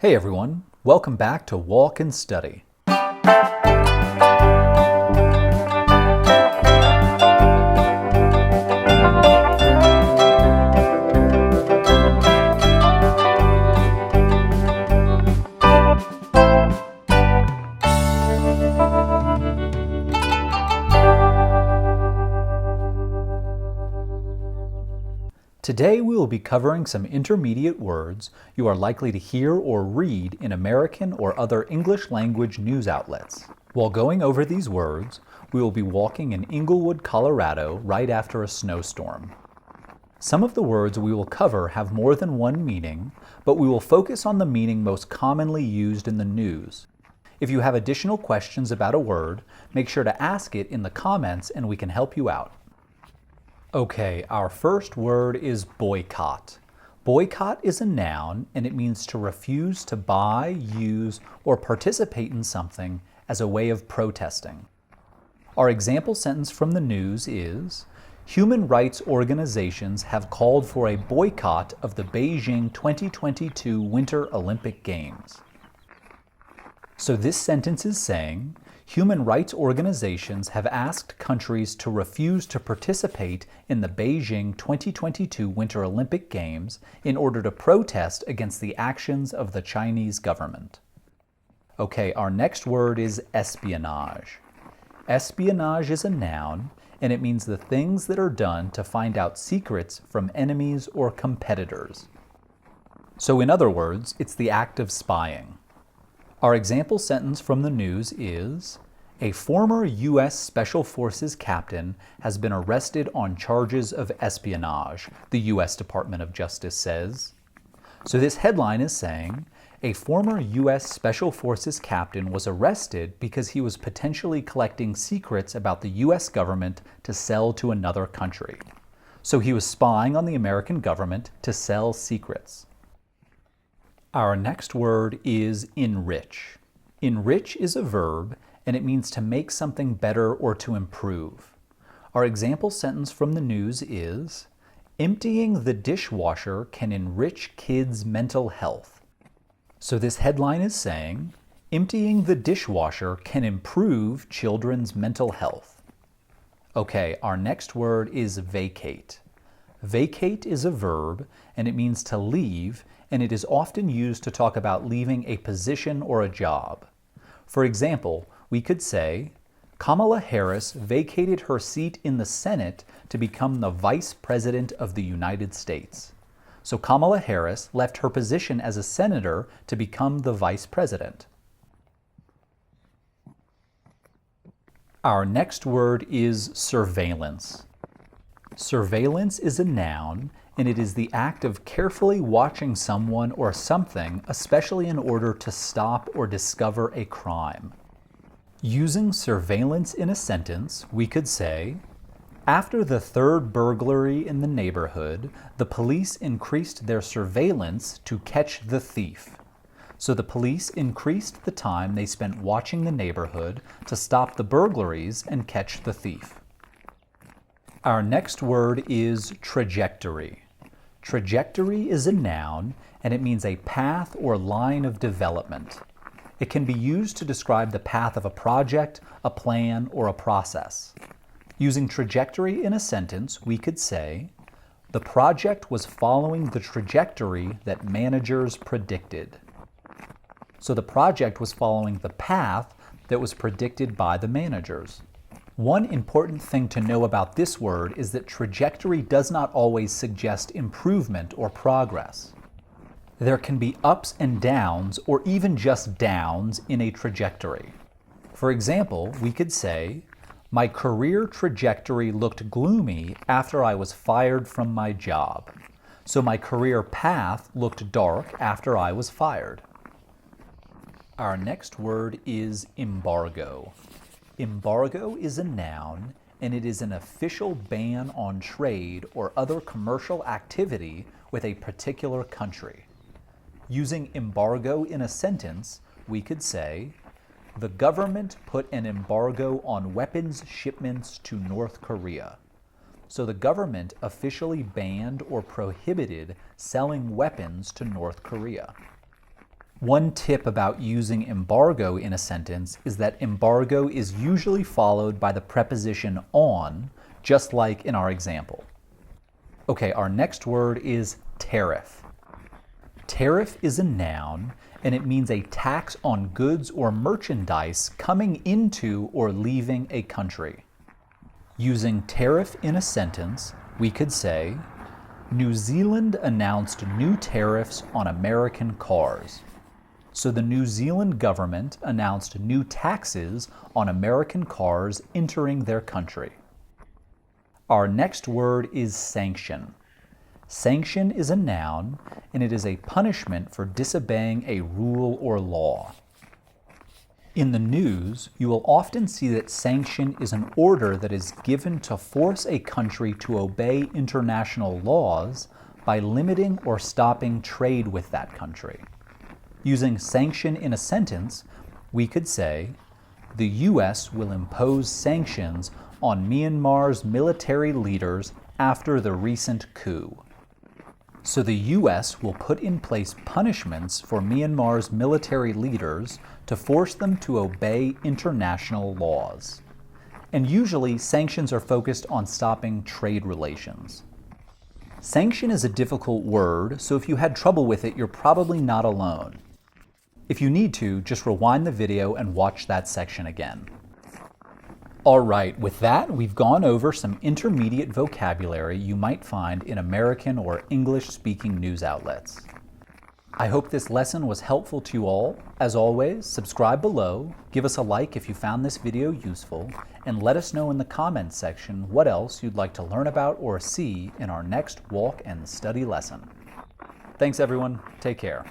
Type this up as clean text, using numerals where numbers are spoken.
Hey everyone, welcome back to Walk and Study. Today we will be covering some intermediate words you are likely to hear or read in American or other English language news outlets. While going over these words, we will be walking in Englewood, Colorado right after a snowstorm. Some of the words we will cover have more than one meaning, but we will focus on the meaning most commonly used in the news. If you have additional questions about a word, make sure to ask it in the comments and we can help you out. Okay, our first word is boycott. Boycott is a noun and it means to refuse to buy, use, or participate in something as a way of protesting. Our example sentence from the news is, human rights organizations have called for a boycott of the Beijing 2022 Winter Olympic Games. So this sentence is saying, human rights organizations have asked countries to refuse to participate in the Beijing 2022 Winter Olympic Games in order to protest against the actions of the Chinese government. Okay, our next word is espionage. Espionage is a noun, and it means the things that are done to find out secrets from enemies or competitors. So in other words, it's the act of spying. Our example sentence from the news is, a former U.S. Special Forces captain has been arrested on charges of espionage, the U.S. Department of Justice says. So this headline is saying, a former U.S. Special Forces captain was arrested because he was potentially collecting secrets about the U.S. government to sell to another country. So he was spying on the American government to sell secrets. Our next word is enrich. Enrich is a verb, and it means to make something better or to improve. Our example sentence from the news is, emptying the dishwasher can enrich kids' mental health. So this headline is saying, emptying the dishwasher can improve children's mental health. Okay, our next word is vacate. Vacate is a verb, and it means to leave, and it is often used to talk about leaving a position or a job. For example, we could say, Kamala Harris vacated her seat in the Senate to become the Vice President of the United States. So Kamala Harris left her position as a senator to become the Vice President. Our next word is surveillance. Surveillance is a noun, and it is the act of carefully watching someone or something, especially in order to stop or discover a crime. Using surveillance in a sentence, we could say, after the third burglary in the neighborhood, the police increased their surveillance to catch the thief. So the police increased the time they spent watching the neighborhood to stop the burglaries and catch the thief. Our next word is trajectory. Trajectory is a noun, and it means a path or line of development. It can be used to describe the path of a project, a plan, or a process. Using trajectory in a sentence, we could say, the project was following the trajectory that managers predicted. So the project was following the path that was predicted by the managers. One important thing to know about this word is that trajectory does not always suggest improvement or progress. There can be ups and downs, or even just downs, in a trajectory. For example, we could say, my career trajectory looked gloomy after I was fired from my job. So my career path looked dark after I was fired. Our next word is embargo. Embargo is a noun, and it is an official ban on trade or other commercial activity with a particular country. Using embargo in a sentence, we could say, the government put an embargo on weapons shipments to North Korea. So the government officially banned or prohibited selling weapons to North Korea. One tip about using embargo in a sentence is that embargo is usually followed by the preposition on, just like in our example. Okay, our next word is tariff. Tariff is a noun, and it means a tax on goods or merchandise coming into or leaving a country. Using tariff in a sentence, we could say, New Zealand announced new tariffs on American cars. So the New Zealand government announced new taxes on American cars entering their country. Our next word is sanction. Sanction is a noun, and it is a punishment for disobeying a rule or law. In the news, you will often see that sanction is an order that is given to force a country to obey international laws by limiting or stopping trade with that country. Using sanction in a sentence, we could say, the U.S. will impose sanctions on Myanmar's military leaders after the recent coup. So the U.S. will put in place punishments for Myanmar's military leaders to force them to obey international laws. And usually, sanctions are focused on stopping trade relations. Sanction is a difficult word, so if you had trouble with it, you're probably not alone. If you need to, just rewind the video and watch that section again. Alright, with that, we've gone over some intermediate vocabulary you might find in American or English-speaking news outlets. I hope this lesson was helpful to you all. As always, subscribe below, give us a like if you found this video useful, and let us know in the comments section what else you'd like to learn about or see in our next walk and study lesson. Thanks everyone, take care.